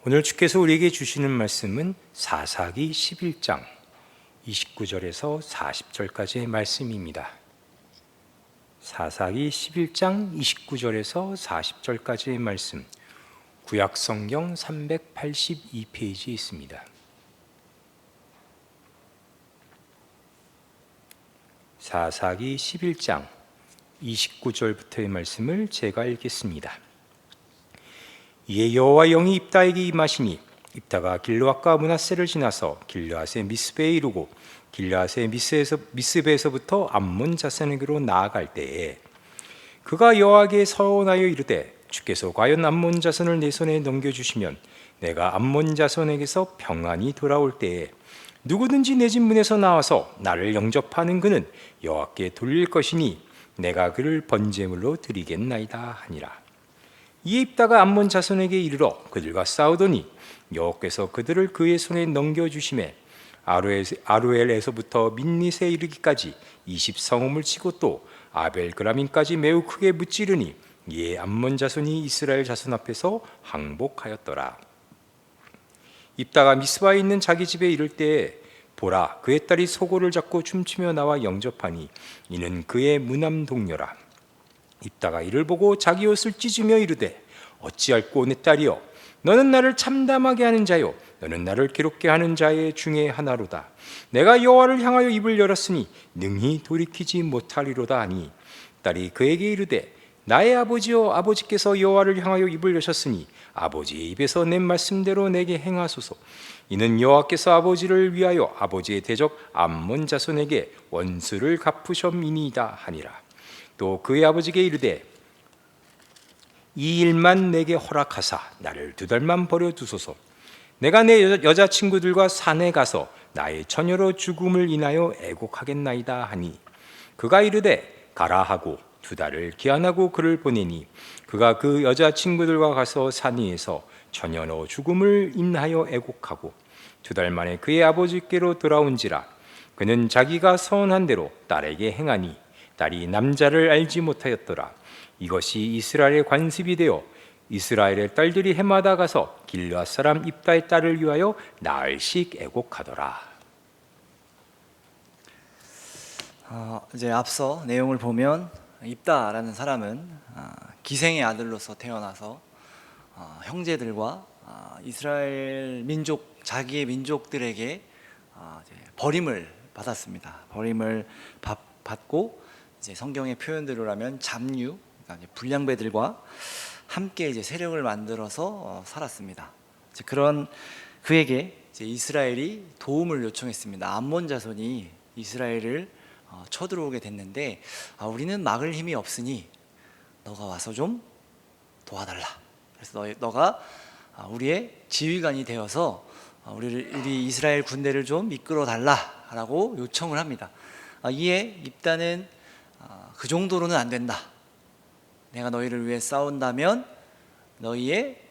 오늘 주께서 우리에게 주시는 말씀은 사사기 11장 29절에서 40절까지의 말씀입니다. 사사기 11장 29절에서 40절까지의 말씀, 구약성경 382페이지에 있습니다. 사사기 11장 29절부터의 말씀을 제가 읽겠습니다. 이에 여호와 영이 입다에게 임하시니 입다가 길르앗과 므낫세를 지나서 길르앗의 미스베에 이르고 길르앗의 미스베에서부터 암몬 자손에게로 나아갈 때에 그가 여호와께 서원하여 이르되 주께서 과연 암몬 자손을 내 손에 넘겨주시면 내가 암몬 자손에게서 평안히 돌아올 때에 누구든지 내 집 문에서 나와서 나를 영접하는 그는 여호와께 돌릴 것이니 내가 그를 번제물로 드리겠나이다 하니라. 이에 입다가 암몬 자손에게 이르러 그들과 싸우더니 여호와께서 그들을 그의 손에 넘겨주시매 아루엘에서부터 민닛에 이르기까지 20성읍을 치고 또 아벨그라민까지 매우 크게 무찌르니 이에 암몬 자손이 이스라엘 자손 앞에서 항복하였더라. 입다가 미스바에 있는 자기 집에 이를 때에 보라, 그의 딸이 소고를 잡고 춤추며 나와 영접하니 이는 그의 무남 동료라. 입다가 이를 보고 자기 옷을 찢으며 이르되 어찌할꼬 내 딸이여, 너는 나를 참담하게 하는 자요 너는 나를 괴롭게 하는 자의 중에 하나로다. 내가 여호와를 향하여 입을 열었으니 능히 돌이키지 못하리로다 하니 딸이 그에게 이르되 나의 아버지여, 아버지께서 여호와를 향하여 입을 여셨으니 아버지의 입에서 낸 말씀대로 내게 행하소서. 이는 여호와께서 아버지를 위하여 아버지의 대적 암몬 자손에게 원수를 갚으셨이니이다 하니라. 또 그의 아버지께 이르되 이 일만 내게 허락하사 나를 2달만 버려두소서. 내가 내 여자친구들과 산에 가서 나의 처녀로 죽음을 인하여 애곡하겠나이다 하니 그가 이르되 가라 하고 2달을 기한하고 그를 보내니 그가 그 여자친구들과 가서 산 위에서 처녀로 죽음을 인하여 애곡하고 2달 만에 그의 아버지께로 돌아온지라. 그는 자기가 서원한 대로 딸에게 행하니 딸이 남자를 알지 못하였더라. 이것이 이스라엘의 관습이 되어 이스라엘의 딸들이 해마다 가서 길르앗 사람 입다의 딸을 위하여 나흘씩 애곡하더라. 이제 앞서 내용을 보면 입다라는 사람은 기생의 아들로서 태어나서 형제들과 이스라엘 민족, 자기의 민족들에게 버림을 받았습니다. 버림을 받고 이제 성경의 표현대로라면 잡류, 그러니까 불량배들과 함께 이제 세력을 만들어서 살았습니다. 이제 그런 그에게 이제 이스라엘이 도움을 요청했습니다. 암몬 자손이 이스라엘을 쳐들어오게 됐는데 우리는 막을 힘이 없으니 너가 와서 좀 도와달라. 그래서 너가 우리의 지휘관이 되어서 우리 이스라엘 군대를 좀 이끌어 달라라고 요청을 합니다. 이에 입다는 그 정도로는 안 된다. 내가 너희를 위해 싸운다면 너희의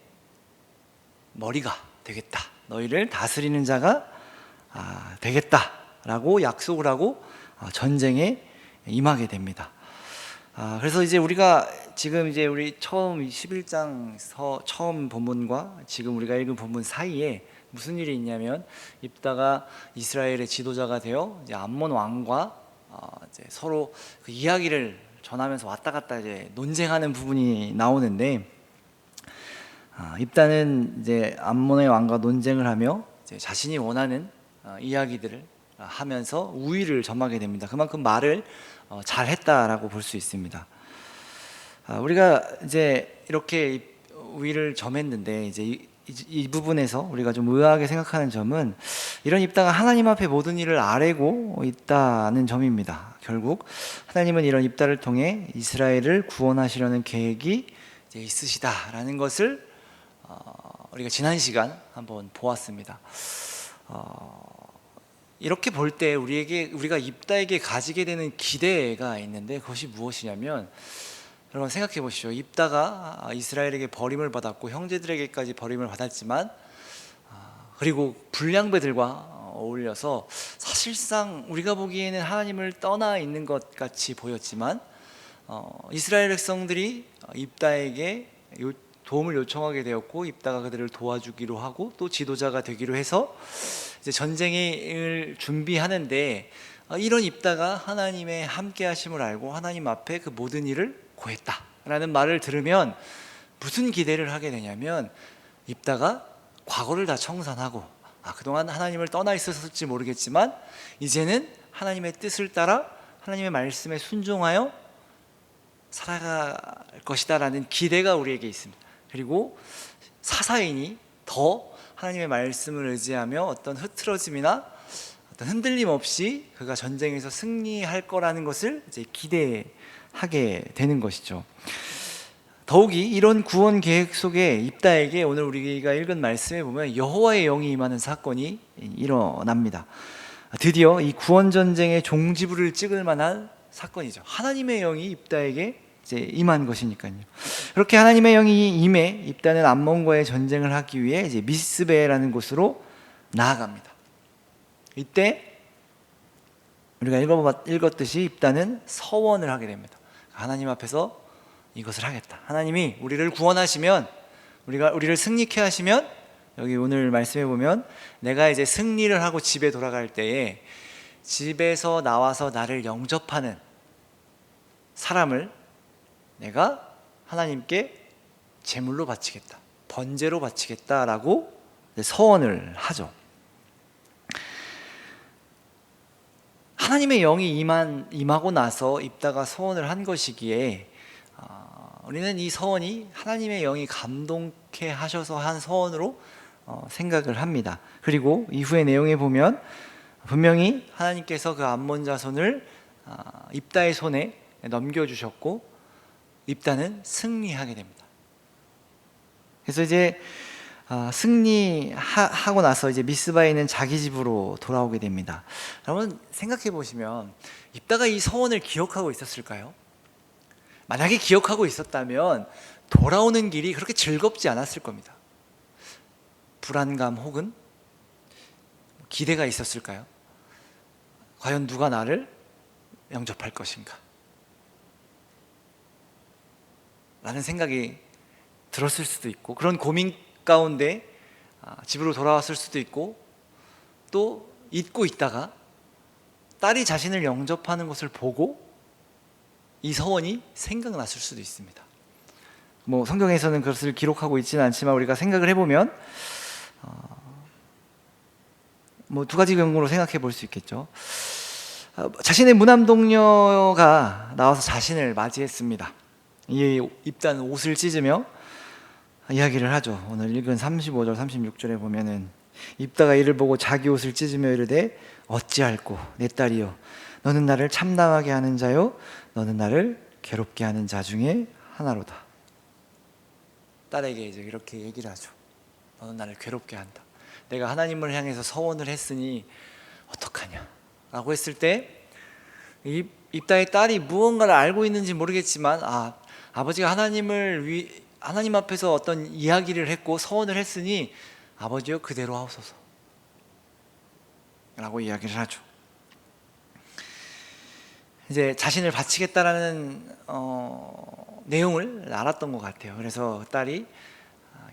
머리가 되겠다. 너희를 다스리는 자가 되겠다라고 약속을 하고 전쟁에 임하게 됩니다. 그래서 이제 우리가 지금 이제 우리 처음 11장 처음 본문과 지금 우리가 읽은 본문 사이에 무슨 일이 있냐면 입다가 이스라엘의 지도자가 되어 이제 암몬 왕과 이제 서로 그 이야기를 전하면서 왔다 갔다 이제 논쟁하는 부분이 나오는데 입다는 이제 암몬의 왕과 논쟁을 하며 이제 자신이 원하는 이야기들을 하면서 우위를 점하게 됩니다. 그만큼 말을 잘했다라고 볼 수 있습니다. 우리가 이제 이렇게 우위를 점했는데 이제 이 부분에서 우리가 좀 의아하게 생각하는 점은 이런 입다가 하나님 앞에 모든 일을 아뢰고 있다는 점입니다. 결국 하나님은 이런 입다를 통해 이스라엘을 구원하시려는 계획이 이제 있으시다라는 것을 우리가 지난 시간 한번 보았습니다. 이렇게 볼 때 우리가 입다에게 가지게 되는 기대가 있는데 그것이 무엇이냐면 여러분 생각해 보시죠. 입다가 이스라엘에게 버림을 받았고 형제들에게까지 버림을 받았지만 그리고 불량배들과 어울려서 사실상 우리가 보기에는 하나님을 떠나 있는 것 같이 보였지만 이스라엘 백성들이 입다에게 도움을 요청하게 되었고 입다가 그들을 도와주기로 하고 또 지도자가 되기로 해서 이제 전쟁을 준비하는데 이런 입다가 하나님의 함께하심을 알고 하나님 앞에 그 모든 일을 고했다라는 말을 들으면 무슨 기대를 하게 되냐면 입다가 과거를 다 청산하고 그동안 하나님을 떠나 있었을지 모르겠지만 이제는 하나님의 뜻을 따라 하나님의 말씀에 순종하여 살아갈 것이다 라는 기대가 우리에게 있습니다. 그리고 사사인이 더 하나님의 말씀을 의지하며 어떤 흐트러짐이나 어떤 흔들림 없이 그가 전쟁에서 승리할 거라는 것을 이제 기대하게 되는 것이죠. 더욱이 이런 구원 계획 속에 입다에게 오늘 우리가 읽은 말씀에 보면 여호와의 영이 임하는 사건이 일어납니다. 드디어 이 구원 전쟁의 종지부를 찍을 만한 사건이죠. 하나님의 영이 입다에게 이제 임한 것이니까요. 그렇게 하나님의 영이 임해 입다는 암몬과의 전쟁을 하기 위해 이제 미스베라는 곳으로 나아갑니다. 이때 우리가 읽었듯이 입다는 서원을 하게 됩니다. 하나님 앞에서 이것을 하겠다. 하나님이 우리를 구원하시면, 우리를 승리케 하시면, 여기 오늘 말씀해 보면 내가 이제 승리를 하고 집에 돌아갈 때에 집에서 나와서 나를 영접하는 사람을 내가 하나님께 제물로 바치겠다, 번제로 바치겠다라고 서원을 하죠. 하나님의 영이 임하고 나서 입다가 서원을 한 것이기에 우리는 이 서원이 하나님의 영이 감동케 하셔서 한 서원으로 생각을 합니다. 그리고 이후의 내용에 보면 분명히 하나님께서 그 암몬 자손을 입다의 손에 넘겨주셨고 입다는 승리하게 됩니다. 그래서 이제 승리하고 나서 이제 미스바에 있는 자기 집으로 돌아오게 됩니다. 여러분 생각해 보시면 입다가 이 서원을 기억하고 있었을까요? 만약에 기억하고 있었다면 돌아오는 길이 그렇게 즐겁지 않았을 겁니다. 불안감 혹은 기대가 있었을까요? 과연 누가 나를 영접할 것인가? 라는 생각이 들었을 수도 있고, 그런 고민 가운데 집으로 돌아왔을 수도 있고, 또 잊고 있다가 딸이 자신을 영접하는 것을 보고 이 서원이 생각났을 수도 있습니다. 성경에서는 그것을 기록하고 있지는 않지만 우리가 생각을 해보면 두 가지 경우로 생각해 볼 수 있겠죠. 자신의 무남동녀가 나와서 자신을 맞이했습니다. 이 입다는 옷을 찢으며 이야기를 하죠. 오늘 읽은 35절 36절에 보면은 입다가 이를 보고 자기 옷을 찢으며 이르되 어찌할꼬 내 딸이여 너는 나를 참담하게 하는 자요 너는 나를 괴롭게 하는 자 중에 하나로다. 딸에게 이제 이렇게 얘기를 하죠. 너는 나를 괴롭게 한다. 내가 하나님을 향해서 서원을 했으니 어떡하냐 라고 했을 때 입다의 딸이 무언가를 알고 있는지 모르겠지만 아버지가 하나님 앞에서 어떤 이야기를 했고 서원을 했으니 아버지여 그대로 하옵소서 라고 이야기를 하죠. 이제 자신을 바치겠다라는 내용을 알았던 것 같아요. 그래서 딸이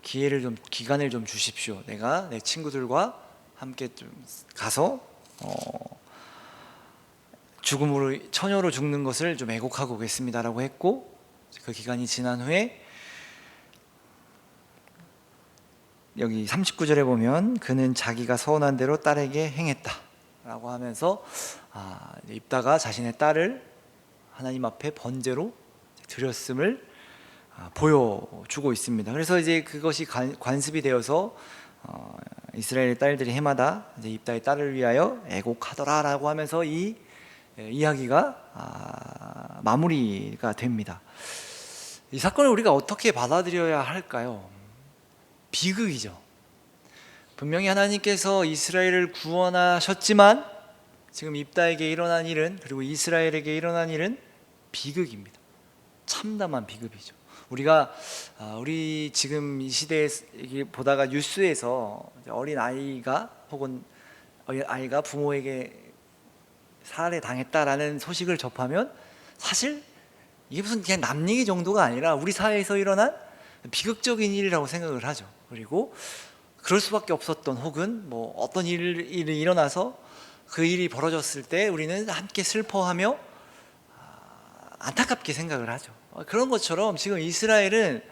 기간을 좀 주십시오. 내가 내 친구들과 함께 좀 가서 죽음으로 처녀로 죽는 것을 좀 애곡하고 오겠습니다라고 했고, 그 기간이 지난 후에 여기 39절에 보면 그는 자기가 서원한 대로 딸에게 행했다라고 하면서 입다가 자신의 딸을 하나님 앞에 번제로 드렸음을 보여주고 있습니다. 그래서 이제 그것이 관습이 되어서 이스라엘 딸들이 해마다 이제 입다의 딸을 위하여 애곡하더라라고 하면서 이 이야기가 마무리가 됩니다. 이 사건을 우리가 어떻게 받아들여야 할까요? 비극이죠. 분명히 하나님께서 이스라엘을 구원하셨지만 지금 입다에게 일어난 일은, 그리고 이스라엘에게 일어난 일은 비극입니다. 참담한 비극이죠. 우리 지금 이 시대에 보다가 뉴스에서 어린 아이가 혹은 아이가 부모에게 살해당했다라는 소식을 접하면 사실 이게 무슨 그냥 남 얘기 정도가 아니라 우리 사회에서 일어난 비극적인 일이라고 생각을 하죠. 그리고 그럴 수밖에 없었던, 혹은 뭐 어떤 일이 일어나서 그 일이 벌어졌을 때 우리는 함께 슬퍼하며 안타깝게 생각을 하죠. 그런 것처럼 지금 이스라엘은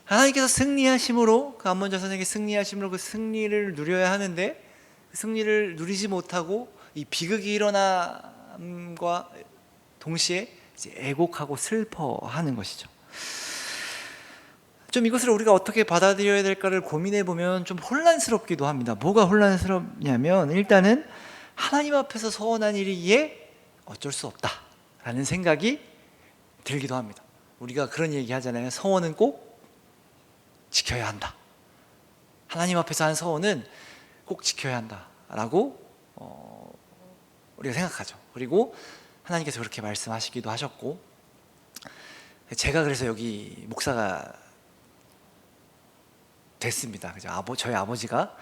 하나님께서 승리하심으로, 그 암몬 자손에게 승리하심으로 그 승리를 누려야 하는데 그 승리를 누리지 못하고 이 비극이 일어남과 동시에 이제 애곡하고 슬퍼하는 것이죠. 좀 이것을 우리가 어떻게 받아들여야 될까를 고민해 보면 좀 혼란스럽기도 합니다. 뭐가 혼란스럽냐면, 일단은 하나님 앞에서 서원한 일이기에 어쩔 수 없다라는 생각이 들기도 합니다. 우리가 그런 얘기 하잖아요. 서원은 꼭 지켜야 한다. 하나님 앞에서 한 서원은 꼭 지켜야 한다라고 우리가 생각하죠. 그리고 하나님께서 그렇게 말씀하시기도 하셨고, 제가 그래서 여기 목사가 됐습니다. 그죠? 저희 아버지가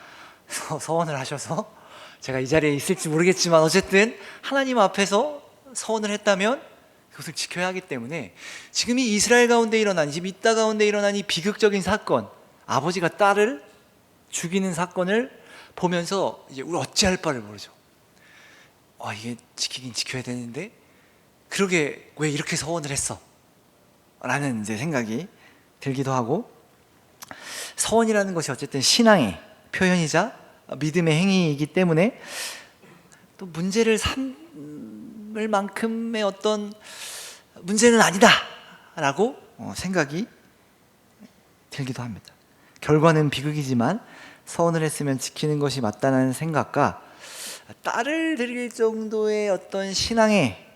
서원을 하셔서 제가 이 자리에 있을지 모르겠지만 어쨌든 하나님 앞에서 서원을 했다면 그것을 지켜야 하기 때문에 지금 이 이스라엘 가운데 일어난, 지금 이따 가운데 일어난 이 비극적인 사건, 아버지가 딸을 죽이는 사건을 보면서 이제 우리 어찌할 바를 모르죠. 이게 지키긴 지켜야 되는데 그러게 왜 이렇게 서원을 했어? 라는 이제 생각이 들기도 하고, 서원이라는 것이 어쨌든 신앙의 표현이자 믿음의 행위이기 때문에 또 문제를 삼을 만큼의 어떤 문제는 아니다 라고 생각이 들기도 합니다. 결과는 비극이지만 서원을 했으면 지키는 것이 맞다는 생각과 딸을 드릴 정도의 어떤 신앙의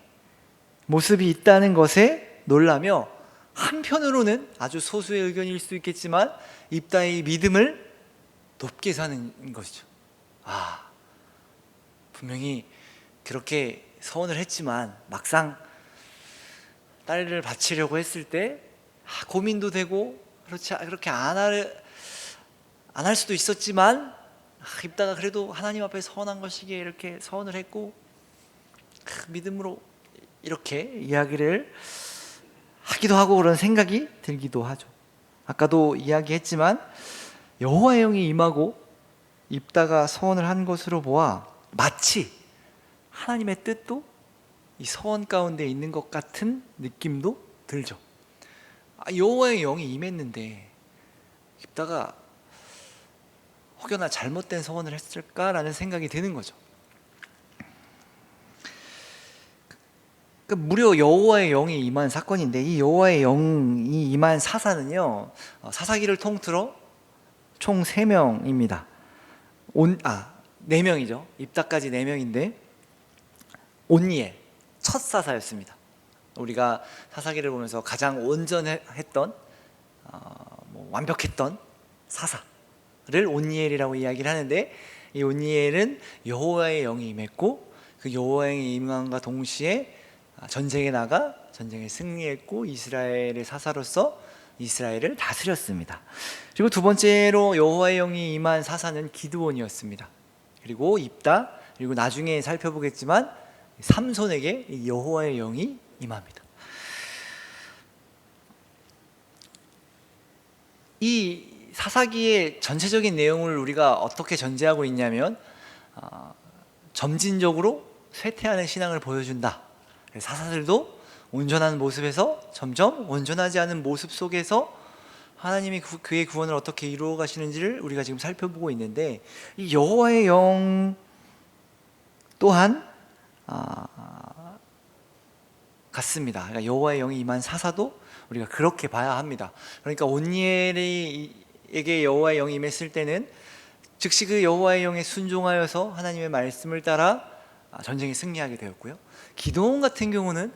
모습이 있다는 것에 놀라며, 한편으로는 아주 소수의 의견일 수도 있겠지만 입다의 믿음을 높게 사는 것이죠. 분명히 그렇게 서원을 했지만 막상 딸을 바치려고 했을 때 고민도 되고, 그렇게 안 할 수도 있었지만 입다가 그래도 하나님 앞에 서원한 것이기에 이렇게 서원을 했고 믿음으로 이렇게 이야기를 하기도 하고, 그런 생각이 들기도 하죠. 아까도 이야기했지만 여호와의 영이 임하고 입다가 서원을 한 것으로 보아 마치 하나님의 뜻도 이 서원 가운데 있는 것 같은 느낌도 들죠. 여호와의 영이 임했는데 입다가 혹여나 잘못된 서원을 했을까라는 생각이 드는 거죠. 무려 여호와의 영이 임한 사건인데, 이 여호와의 영이 임한 사사는요, 사사기를 통틀어 총 3명입니다. 4명이죠. 입다까지 4명인데 온니엘 첫 사사였습니다. 우리가 사사기를 보면서 가장 온전했던 완벽했던 사사를 온니엘이라고 이야기를 하는데, 이 온니엘은 여호와의 영이 임했고 그 여호와의 영이 임함과 동시에 전쟁에 나가 전쟁에 승리했고 이스라엘의 사사로서 이스라엘을 다스렸습니다. 그리고 두 번째로 여호와의 영이 임한 사사는 기드온이었습니다. 그리고 입다, 그리고 나중에 살펴보겠지만 삼손에게 여호와의 영이 임합니다. 이 사사기의 전체적인 내용을 우리가 어떻게 전제하고 있냐면, 점진적으로 쇠퇴하는 신앙을 보여준다. 사사들도 온전한 모습에서 점점 온전하지 않은 모습 속에서 하나님이 그의 구원을 어떻게 이루어 가시는지를 우리가 지금 살펴보고 있는데, 이 여호와의 영 또한 같습니다. 그러니까 여호와의 영이 임한 사사도 우리가 그렇게 봐야 합니다. 그러니까 온니엘에게 여호와의 영이 임했을 때는 즉시 그 여호와의 영에 순종하여서 하나님의 말씀을 따라 전쟁에 승리하게 되었고요. 기드온 같은 경우는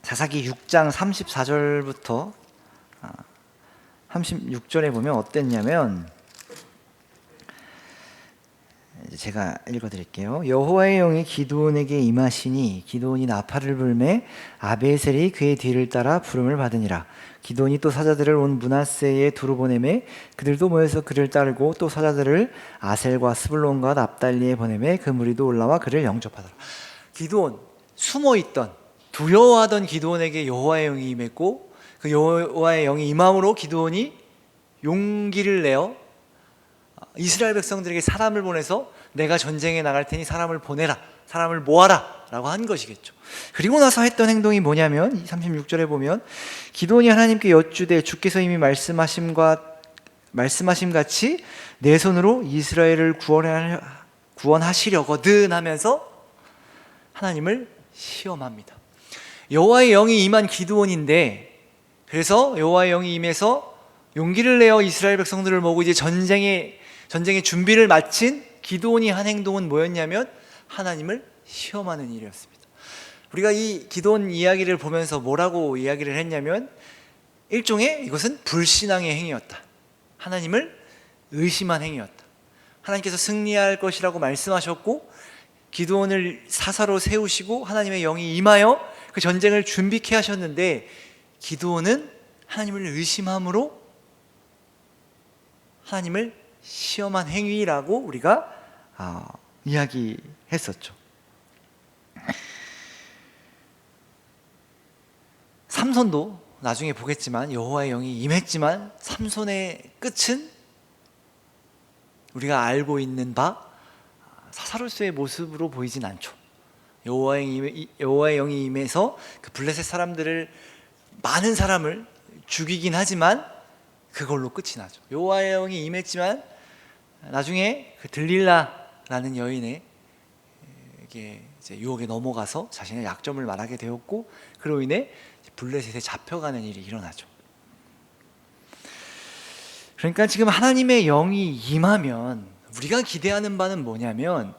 사사기 6장 34절부터 36절에 보면 어땠냐면, 제가 읽어드릴게요. 여호와의 영이 기드온에게 임하시니 기드온이 나팔을 불매 아비에셀이 그의 뒤를 따라 부름을 받으니라. 기드온이 또 사자들을 온 므낫세에 두루 보내매 그들도 모여서 그를 따르고 또 사자들을 아셀과 스불론과 납달리에 보내매 그 무리도 올라와 그를 영접하더라. 기드온, 숨어있던 두려워하던 기드온에게 여호와의 영이 임했고 그 여호와의 영이 임함으로 기드온이 용기를 내어 이스라엘 백성들에게 사람을 보내서 내가 전쟁에 나갈 테니 사람을 보내라, 사람을 모아라 라고 한 것이겠죠. 그리고 나서 했던 행동이 뭐냐면 36절에 보면 기드온이 하나님께 여쭈되 주께서 이미 말씀하심 같이 내 손으로 이스라엘을 구원하시려거든 하면서 하나님을 시험합니다. 여호와의 영이 임한 기드온인데, 그래서 여호와의 영이 임해서 용기를 내어 이스라엘 백성들을 모으고 이제 전쟁의 준비를 마친 기드온이 한 행동은 뭐였냐면 하나님을 시험하는 일이었습니다. 우리가 이 기드온 이야기를 보면서 뭐라고 이야기를 했냐면 일종의 이것은 불신앙의 행위였다. 하나님을 의심한 행위였다. 하나님께서 승리할 것이라고 말씀하셨고 기드온을 사사로 세우시고 하나님의 영이 임하여 그 전쟁을 준비케 하셨는데 기드온은 하나님을 의심함으로 하나님을 시험한 행위라고 우리가 이야기했었죠. 삼손도 나중에 보겠지만 여호와의 영이 임했지만 삼손의 끝은 우리가 알고 있는 바 사사로서의 모습으로 보이진 않죠. 여호와의 영이 임해서 그 블레셋 사람들을 많은 사람을 죽이긴 하지만 그걸로 끝이 나죠. 여호와의 영이 임했지만 나중에 그 들릴라라는 여인에게 이제 유혹에 넘어가서 자신의 약점을 말하게 되었고 그로 인해 블레셋에 잡혀가는 일이 일어나죠. 그러니까 지금 하나님의 영이 임하면 우리가 기대하는 바는 뭐냐면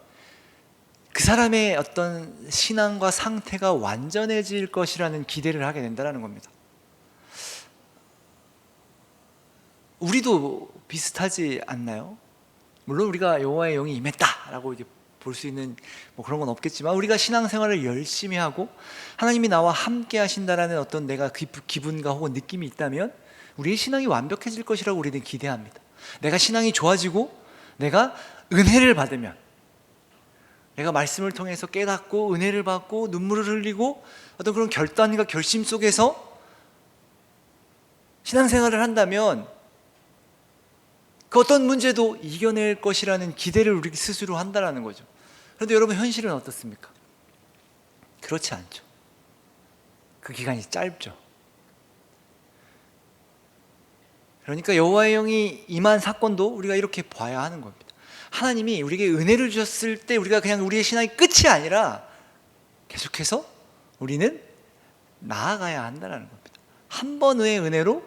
그 사람의 어떤 신앙과 상태가 완전해질 것이라는 기대를 하게 된다는 겁니다. 우리도 비슷하지 않나요? 물론 우리가 여호와의 영이 임했다라고 이제 볼 수 있는 뭐 그런 건 없겠지만 우리가 신앙생활을 열심히 하고 하나님이 나와 함께 하신다라는 어떤 내가 기분과 혹은 느낌이 있다면 우리의 신앙이 완벽해질 것이라고 우리는 기대합니다. 내가 신앙이 좋아지고 내가 은혜를 받으면 내가 말씀을 통해서 깨닫고 은혜를 받고 눈물을 흘리고 어떤 그런 결단과 결심 속에서 신앙생활을 한다면 그 어떤 문제도 이겨낼 것이라는 기대를 우리 스스로 한다는 거죠. 그런데 여러분 현실은 어떻습니까? 그렇지 않죠. 그 기간이 짧죠. 그러니까 여호와의 영이 임한 사건도 우리가 이렇게 봐야 하는 겁니다. 하나님이 우리에게 은혜를 주셨을 때 우리가 그냥 우리의 신앙이 끝이 아니라 계속해서 우리는 나아가야 한다는 겁니다. 한 번의 은혜로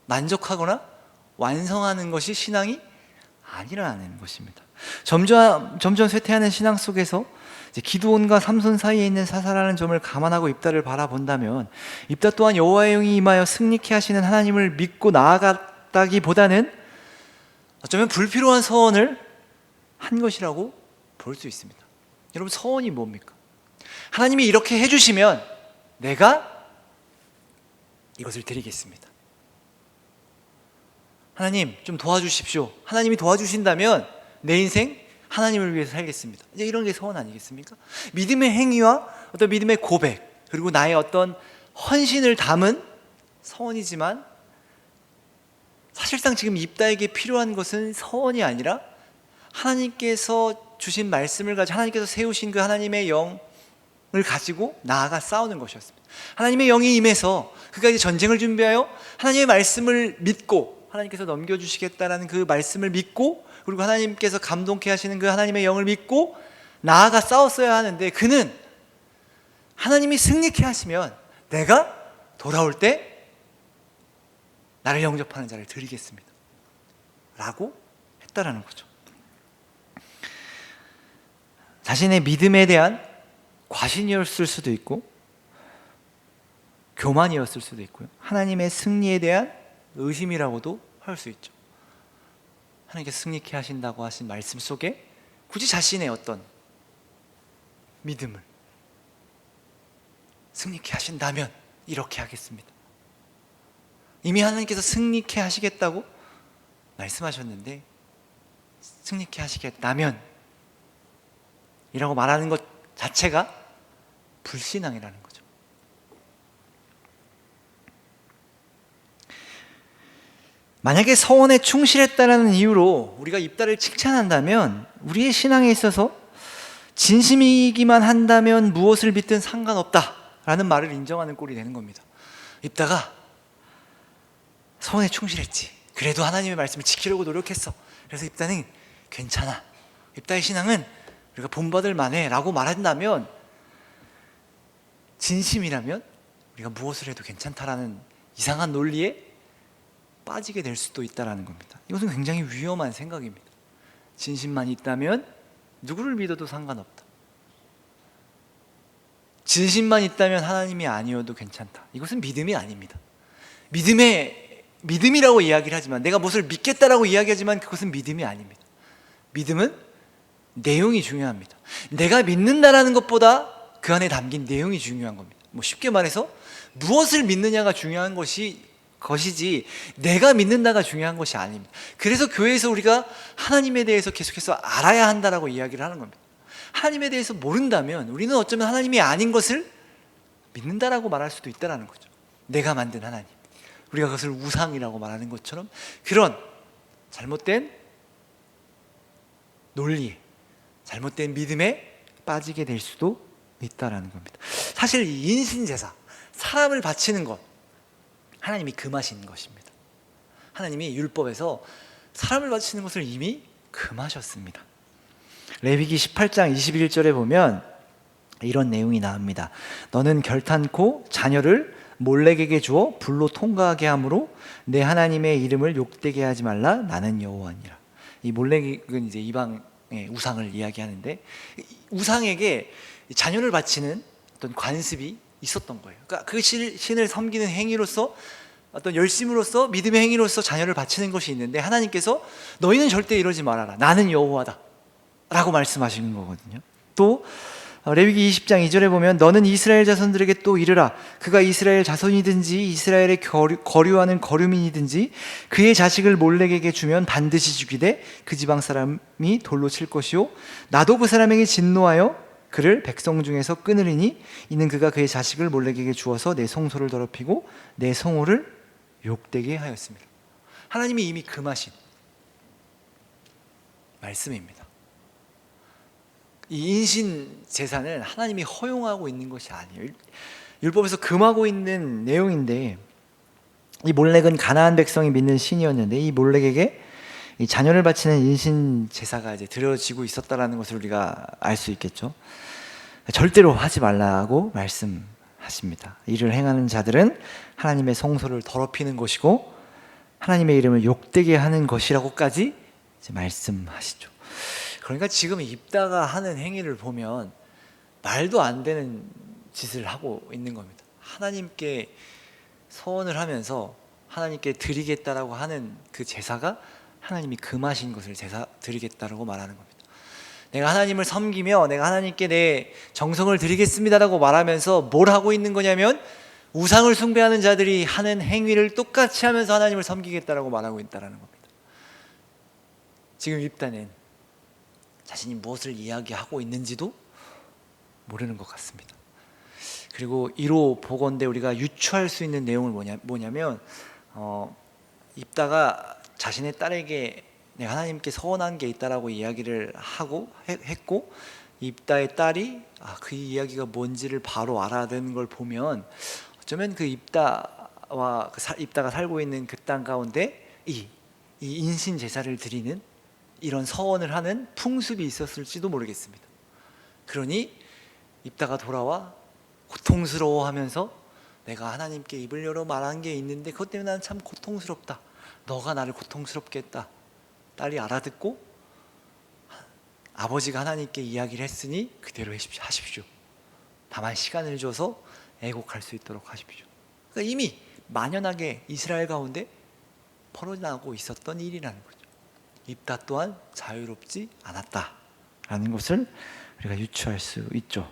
만족하거나 완성하는 것이 신앙이 아니라는 것입니다. 점점 쇠퇴하는 신앙 속에서 이제 기드온과 삼손 사이에 있는 사사라는 점을 감안하고 입다를 바라본다면 입다 또한 여호와의 영이 임하여 승리케 하시는 하나님을 믿고 나아갔다기보다는 어쩌면 불필요한 서원을 한 것이라고 볼 수 있습니다. 여러분 서원이 뭡니까? 하나님이 이렇게 해주시면 내가 이것을 드리겠습니다. 하나님 좀 도와주십시오. 하나님이 도와주신다면 내 인생 하나님을 위해서 살겠습니다. 이제 이런 게 서원 아니겠습니까? 믿음의 행위와 어떤 믿음의 고백 그리고 나의 어떤 헌신을 담은 서원이지만 사실상 지금 입다에게 필요한 것은 서원이 아니라 하나님께서 주신 말씀을 가지고 하나님께서 세우신 그 하나님의 영을 가지고 나아가 싸우는 것이었습니다. 하나님의 영이 임해서 그가 이제 전쟁을 준비하여 하나님의 말씀을 믿고 하나님께서 넘겨주시겠다라는 그 말씀을 믿고 그리고 하나님께서 감동케 하시는 그 하나님의 영을 믿고 나아가 싸웠어야 하는데 그는 하나님이 승리케 하시면 내가 돌아올 때 나를 영접하는 자를 드리겠습니다 라고 했다라는 거죠. 자신의 믿음에 대한 과신이었을 수도 있고 교만이었을 수도 있고요. 하나님의 승리에 대한 의심이라고도 할 수 있죠. 하나님께서 승리케 하신다고 하신 말씀 속에 굳이 자신의 어떤 믿음을 승리케 하신다면 이렇게 하겠습니다. 이미 하나님께서 승리케 하시겠다고 말씀하셨는데 승리케 하시겠다면 이라고 말하는 것 자체가 불신앙이라는 거죠. 만약에 서원에 충실했다라는 이유로 우리가 입다를 칭찬한다면 우리의 신앙에 있어서 진심이기만 한다면 무엇을 믿든 상관없다라는 말을 인정하는 꼴이 되는 겁니다. 입다가 서원에 충실했지, 그래도 하나님의 말씀을 지키려고 노력했어, 그래서 입다는 괜찮아, 입다의 신앙은 우리가 본받을 만해 라고 말한다면, 진심이라면 우리가 무엇을 해도 괜찮다라는 이상한 논리에 빠지게 될 수도 있다는 겁니다. 이것은 굉장히 위험한 생각입니다. 진심만 있다면 누구를 믿어도 상관없다. 진심만 있다면 하나님이 아니어도 괜찮다. 이것은 믿음이 아닙니다. 믿음이라고 이야기를 하지만, 내가 무엇을 믿겠다라고 이야기하지만 그것은 믿음이 아닙니다. 믿음은 내용이 중요합니다. 내가 믿는다라는 것보다 그 안에 담긴 내용이 중요한 겁니다. 쉽게 말해서 무엇을 믿느냐가 중요한 것이지 내가 믿는다가 중요한 것이 아닙니다. 그래서 교회에서 우리가 하나님에 대해서 계속해서 알아야 한다라고 이야기를 하는 겁니다. 하나님에 대해서 모른다면 우리는 어쩌면 하나님이 아닌 것을 믿는다라고 말할 수도 있다는 거죠. 내가 만든 하나님, 우리가 그것을 우상이라고 말하는 것처럼 그런 잘못된 논리에, 잘못된 믿음에 빠지게 될 수도 있다라는 겁니다. 사실 이 인신제사, 사람을 바치는 것, 하나님이 금하신 것입니다. 하나님이 율법에서 사람을 바치는 것을 이미 금하셨습니다. 레위기 18장 21절에 보면 이런 내용이 나옵니다. 너는 결탄코 자녀를 몰렉에게 주어 불로 통과하게 함으로 내 하나님의 이름을 욕되게 하지 말라. 나는 여호와니라. 이 몰렉은 이제 이방의 우상을 이야기하는데, 우상에게 자녀를 바치는 어떤 관습이 있었던 거예요. 그러니까 그 신을 섬기는 행위로서, 어떤 열심으로서, 믿음의 행위로서 자녀를 바치는 것이 있는데, 하나님께서 너희는 절대 이러지 말아라, 나는 여호와다 라고 말씀하시는 거거든요. 또 레위기 20장 2절에 보면 너는 이스라엘 자손들에게 또 이르라. 그가 이스라엘 자손이든지 이스라엘에 거류하는 거류민이든지 그의 자식을 몰렉에게 주면 반드시 죽이되 그 지방 사람이 돌로 칠 것이요 나도 그 사람에게 진노하여 그를 백성 중에서 끊으리니 이는 그가 그의 자식을 몰렉에게 주어서 내 성소를 더럽히고 내 성호를 욕되게 하였습니다. 하나님이 이미 금하신 말씀입니다. 이 인신 제사는 하나님이 허용하고 있는 것이 아니에요. 율법에서 금하고 있는 내용인데, 이 몰렉은 가나안 백성이 믿는 신이었는데 이 몰렉에게 이 자녀를 바치는 인신 제사가 이제 드려지고 있었다라는 것을 우리가 알 수 있겠죠. 절대로 하지 말라고 말씀하십니다. 이를 행하는 자들은 하나님의 성소를 더럽히는 것이고 하나님의 이름을 욕되게 하는 것이라고까지 이제 말씀하시죠. 그러니까 지금 입다가 하는 행위를 보면 말도 안 되는 짓을 하고 있는 겁니다. 하나님께 서원을 하면서 하나님께 드리겠다라고 하는 그 제사가 하나님이 금하신 것을 제사 드리겠다라고 말하는 겁니다. 내가 하나님을 섬기며 내가 하나님께 내 정성을 드리겠습니다라고 말하면서 뭘 하고 있는 거냐면, 우상을 숭배하는 자들이 하는 행위를 똑같이 하면서 하나님을 섬기겠다라고 말하고 있다는 겁니다. 지금 입다는 자신이 무엇을 이야기하고 있는지도 모르는 것 같습니다. 그리고 이로 보건대 우리가 유추할 수 있는 내용은 뭐냐면 입다가 자신의 딸에게 내가 하나님께 서원한 게 있다라고 이야기를 했고, 입다의 딸이 그 이야기가 뭔지를 바로 알아듣는 걸 보면 어쩌면 그 입다가 살고 있는 그 땅 가운데 이 인신 제사를 드리는 이런 서원을 하는 풍습이 있었을지도 모르겠습니다. 그러니 입다가 돌아와 고통스러워하면서 내가 하나님께 입을 열어 말한 게 있는데 그것 때문에 나는 참 고통스럽다, 너가 나를 고통스럽게 했다. 딸이 알아듣고 아버지가 하나님께 이야기를 했으니 그대로 하십시오. 다만 시간을 줘서 애곡할 수 있도록 하십시오. 그러니까 이미 만연하게 이스라엘 가운데 벌어나고 있었던 일이라는 거죠. 입다 또한 자유롭지 않았다라는 것을 우리가 유추할 수 있죠.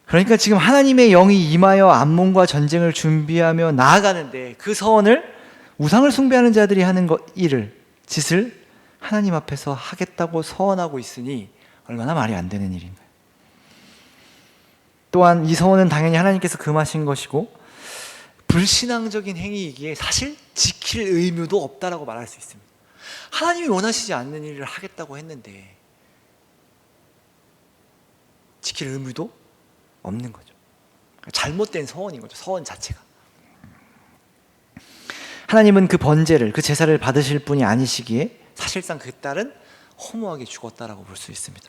그러니까 지금 하나님의 영이 임하여 암몬과 전쟁을 준비하며 나아가는데 그 서원을 우상을 숭배하는 자들이 하는 짓을 하나님 앞에서 하겠다고 서원하고 있으니 얼마나 말이 안 되는 일인가요? 또한 이 서원은 당연히 하나님께서 금하신 것이고 불신앙적인 행위이기에 사실 지킬 의무도 없다라고 말할 수 있습니다. 하나님이 원하시지 않는 일을 하겠다고 했는데 지킬 의무도 없는 거죠. 잘못된 서원인 거죠. 서원 자체가. 하나님은 그 번제를, 그 제사를 받으실 분이 아니시기에 사실상 그 딸은 허무하게 죽었다라고 볼 수 있습니다.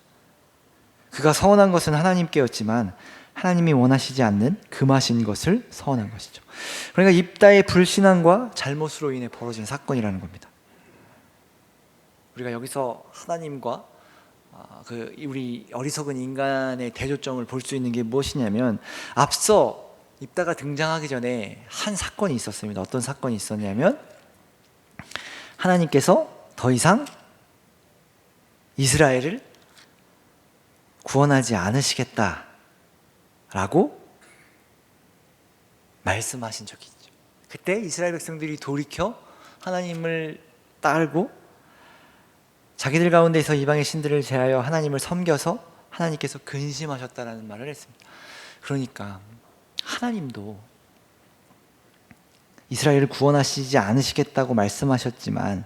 그가 서원한 것은 하나님께였지만 하나님이 원하시지 않는 금하신 것을 서원한 것이죠. 그러니까 입다의 불신앙과 잘못으로 인해 벌어진 사건이라는 겁니다. 우리가 여기서 하나님과 우리 어리석은 인간의 대조점을 볼 수 있는 게 무엇이냐면, 앞서 입다가 등장하기 전에 한 사건이 있었습니다. 어떤 사건이 있었냐면, 하나님께서 더 이상 이스라엘을 구원하지 않으시겠다라고 말씀하신 적이 있죠. 그때 이스라엘 백성들이 돌이켜 하나님을 따르고 자기들 가운데서 이방의 신들을 제하여 하나님을 섬겨서 하나님께서 근심하셨다라는 말을 했습니다. 그러니까 하나님도 이스라엘을 구원하시지 않으시겠다고 말씀하셨지만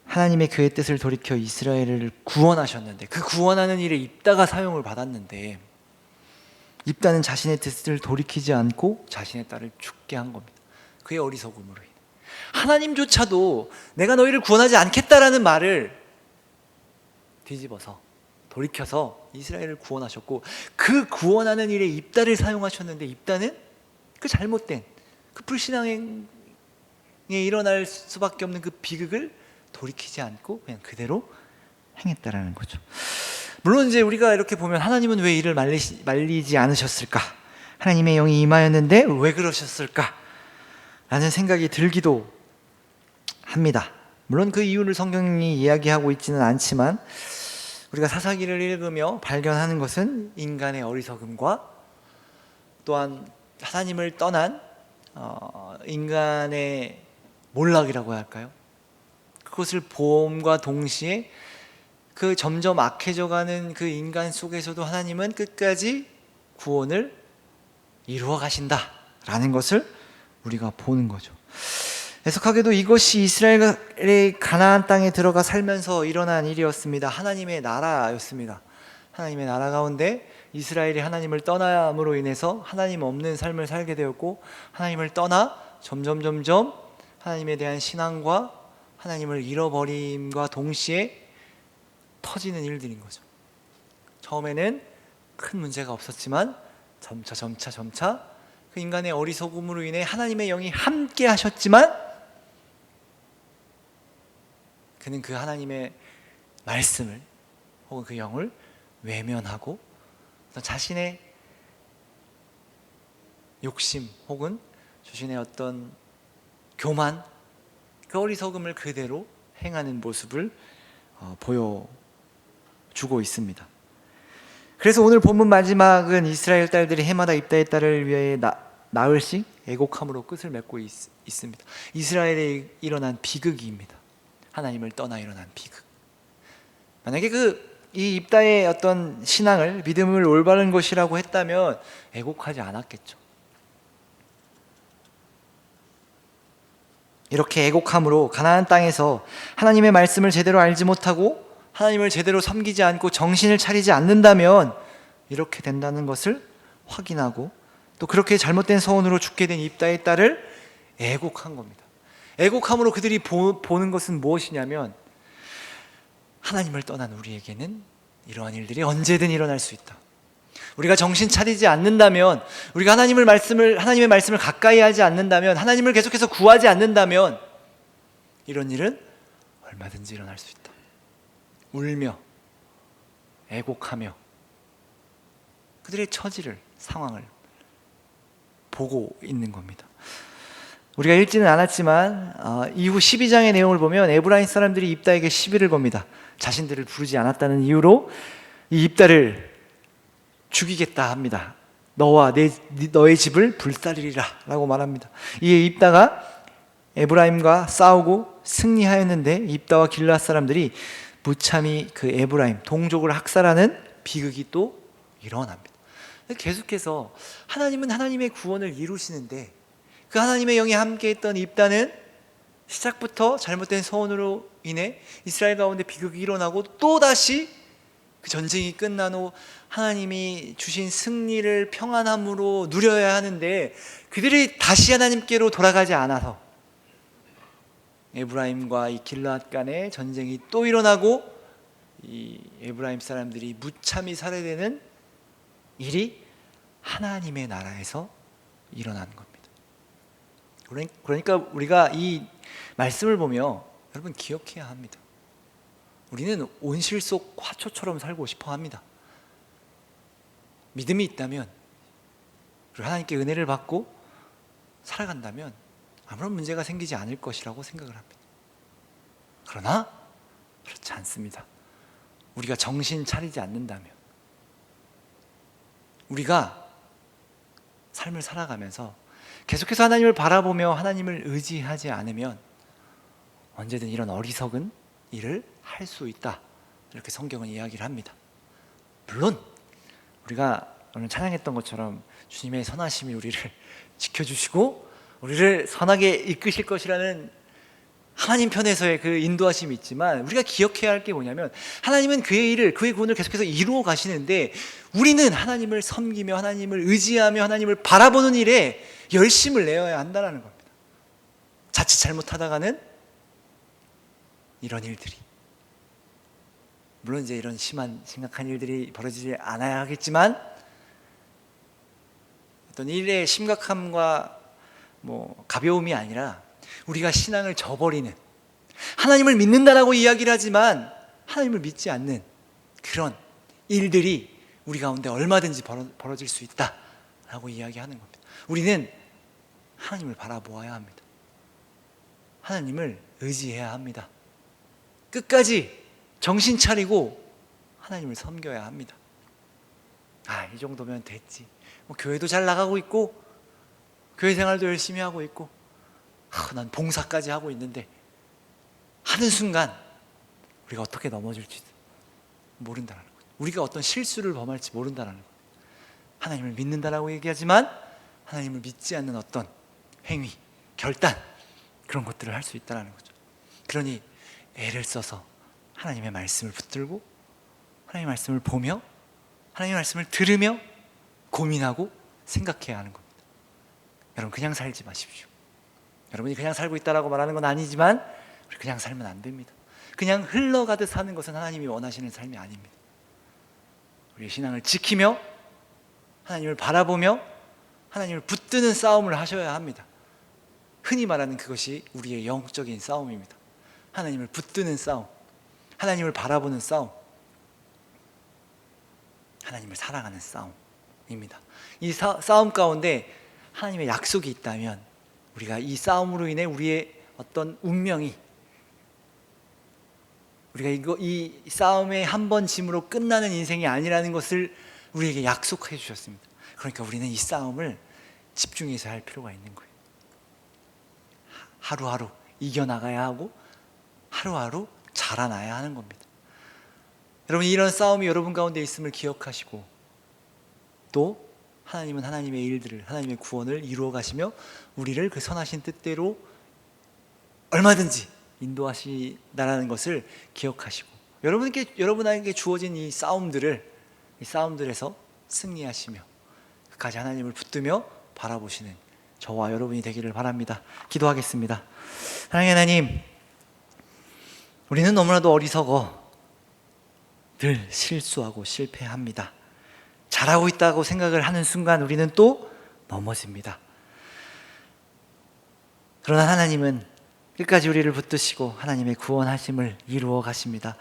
하나님의 그의 뜻을 돌이켜 이스라엘을 구원하셨는데, 그 구원하는 일에 입다가 사용을 받았는데 입다는 자신의 뜻을 돌이키지 않고 자신의 딸을 죽게 한 겁니다. 그의 어리석음으로 인해. 하나님조차도 내가 너희를 구원하지 않겠다라는 말을 뒤집어서 돌이켜서 이스라엘을 구원하셨고, 그 구원하는 일에 입다를 사용하셨는데 입다는 그 잘못된 그 불신앙에 일어날 수밖에 없는 그 비극을 돌이키지 않고 그냥 그대로 행했다라는 거죠. 물론 이제 우리가 이렇게 보면 하나님은 왜 이를 말리지 않으셨을까? 하나님의 영이 임하였는데 왜 그러셨을까? 라는 생각이 들기도 합니다. 물론 그 이유를 성경이 이야기하고 있지는 않지만 우리가 사사기를 읽으며 발견하는 것은 인간의 어리석음과 또한 하나님을 떠난 인간의 몰락이라고 할까요? 그것을 보험과 동시에 그 점점 악해져가는 그 인간 속에서도 하나님은 끝까지 구원을 이루어 가신다라는 것을 우리가 보는 거죠. 애석하게도 이것이 이스라엘의 가나안 땅에 들어가 살면서 일어난 일이었습니다. 하나님의 나라였습니다. 하나님의 나라 가운데 이스라엘이 하나님을 떠남으로 인해서 하나님 없는 삶을 살게 되었고, 하나님을 떠나 점점 하나님에 대한 신앙과 하나님을 잃어버림과 동시에 터지는 일들인 거죠. 처음에는 큰 문제가 없었지만 점차 그 인간의 어리석음으로 인해 하나님의 영이 함께 하셨지만 그는 그 하나님의 말씀을 혹은 그 영을 외면하고 자신의 욕심 혹은 자신의 어떤 교만, 그 어리석음을 그대로 행하는 모습을 보여주고 있습니다. 그래서 오늘 본문 마지막은 이스라엘 딸들이 해마다 입다의 딸을 위해 나흘씩 애곡함으로 끝을 맺고 있습니다. 이스라엘에 일어난 비극입니다. 하나님을 떠나 일어난 비극. 만약에 이 입다의 어떤 신앙을, 믿음을 올바른 것이라고 했다면 애곡하지 않았겠죠. 이렇게 애곡함으로 가나안 땅에서 하나님의 말씀을 제대로 알지 못하고 하나님을 제대로 섬기지 않고 정신을 차리지 않는다면 이렇게 된다는 것을 확인하고, 또 그렇게 잘못된 서원으로 죽게 된 입다의 딸을 애곡한 겁니다. 애곡함으로 그들이 보는 것은 무엇이냐면, 하나님을 떠난 우리에게는 이러한 일들이 언제든 일어날 수 있다. 우리가 정신 차리지 않는다면, 우리가 하나님의 말씀을 가까이 하지 않는다면, 하나님을 계속해서 구하지 않는다면 이런 일은 얼마든지 일어날 수 있다. 울며 애곡하며 그들의 처지를, 상황을 보고 있는 겁니다. 우리가 읽지는 않았지만 이후 12장의 내용을 보면 에브라임 사람들이 입다에게 시비를 겁니다. 자신들을 부르지 않았다는 이유로 이 입다를 죽이겠다 합니다. 너와 너의 집을 불살리리라 라고 말합니다. 이에 입다가 에브라임과 싸우고 승리하였는데 입다와 길르앗 사람들이 무참히 그 에브라임 동족을 학살하는 비극이 또 일어납니다. 계속해서 하나님은 하나님의 구원을 이루시는데 그 하나님의 영이 함께했던 입다는 시작부터 잘못된 소원으로 인해 이스라엘 가운데 비극이 일어나고 또다시 그 전쟁이 끝난 후 하나님이 주신 승리를 평안함으로 누려야 하는데 그들이 다시 하나님께로 돌아가지 않아서 에브라임과 이 길르앗 간의 전쟁이 또 일어나고 이 에브라임 사람들이 무참히 살해되는 일이 하나님의 나라에서 일어나는 겁니다. 그러니까 우리가 이 말씀을 보며 여러분 기억해야 합니다. 우리는 온실 속 화초처럼 살고 싶어 합니다. 믿음이 있다면, 그리고 하나님께 은혜를 받고 살아간다면 아무런 문제가 생기지 않을 것이라고 생각을 합니다. 그러나 그렇지 않습니다. 우리가 정신 차리지 않는다면, 우리가 삶을 살아가면서 계속해서 하나님을 바라보며 하나님을 의지하지 않으면 언제든 이런 어리석은 일을 할 수 있다, 이렇게 성경은 이야기를 합니다. 물론 우리가 오늘 찬양했던 것처럼 주님의 선하심이 우리를 지켜주시고 우리를 선하게 이끄실 것이라는 하나님 편에서의 그 인도하심이 있지만, 우리가 기억해야 할 게 뭐냐면 하나님은 그의 일을, 그의 구원을 계속해서 이루어 가시는데 우리는 하나님을 섬기며 하나님을 의지하며 하나님을 바라보는 일에 열심을 내어야 한다는 겁니다. 자칫 잘못하다가는 이런 일들이, 물론 이제 이런 심각한 일들이 벌어지지 않아야 하겠지만, 어떤 일의 심각함과 가벼움이 아니라 우리가 신앙을 저버리는, 하나님을 믿는다라고 이야기를 하지만 하나님을 믿지 않는 그런 일들이 우리 가운데 얼마든지 벌어질 수 있다라고 이야기하는 겁니다. 우리는 하나님을 바라보아야 합니다. 하나님을 의지해야 합니다. 끝까지 정신 차리고 하나님을 섬겨야 합니다. 이 정도면 됐지. 교회도 잘 나가고 있고 교회 생활도 열심히 하고 있고 난 봉사까지 하고 있는데, 하는 순간 우리가 어떻게 넘어질지 모른다는 거예요. 우리가 어떤 실수를 범할지 모른다는 거예요. 하나님을 믿는다라고 얘기하지만 하나님을 믿지 않는 어떤 행위, 결단, 그런 것들을 할 수 있다는 거죠. 그러니 애를 써서 하나님의 말씀을 붙들고 하나님의 말씀을 보며 하나님의 말씀을 들으며 고민하고 생각해야 하는 겁니다. 여러분, 그냥 살지 마십시오. 여러분이 그냥 살고 있다라고 말하는 건 아니지만 우리 그냥 살면 안 됩니다. 그냥 흘러가듯 사는 것은 하나님이 원하시는 삶이 아닙니다. 우리의 신앙을 지키며 하나님을 바라보며 하나님을 붙드는 싸움을 하셔야 합니다. 흔히 말하는 그것이 우리의 영적인 싸움입니다. 하나님을 붙드는 싸움, 하나님을 바라보는 싸움, 하나님을 사랑하는 싸움입니다. 이 싸움 가운데 하나님의 약속이 있다면 우리가 이 싸움으로 인해 우리의 어떤 운명이, 우리가 이 싸움의 한 번 짐으로 끝나는 인생이 아니라는 것을 우리에게 약속해 주셨습니다. 그러니까 우리는 이 싸움을 집중해서 할 필요가 있는 거예요. 하루하루 이겨나가야 하고 하루하루 자라나야 하는 겁니다. 여러분, 이런 싸움이 여러분 가운데 있음을 기억하시고, 또 하나님은 하나님의 일들을, 하나님의 구원을 이루어 가시며 우리를 그 선하신 뜻대로 얼마든지 인도하시다라는 것을 기억하시고, 여러분에게 주어진 이 싸움들에서 승리하시며 끝까지 하나님을 붙들며 바라보시는 저와 여러분이 되기를 바랍니다. 기도하겠습니다. 사랑하는 하나님, 우리는 너무나도 어리석어 늘 실수하고 실패합니다. 잘하고 있다고 생각을 하는 순간 우리는 또 넘어집니다. 그러나 하나님은 끝까지 우리를 붙드시고 하나님의 구원하심을 이루어 가십니다.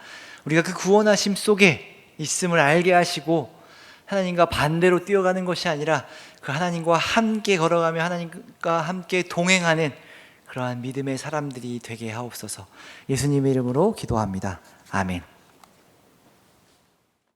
우리가 그 구원하심 속에 있음을 알게 하시고 하나님과 반대로 뛰어가는 것이 아니라 그 하나님과 함께 걸어가며 하나님과 함께 동행하는 그러한 믿음의 사람들이 되게 하옵소서. 예수님의 이름으로 기도합니다. 아멘.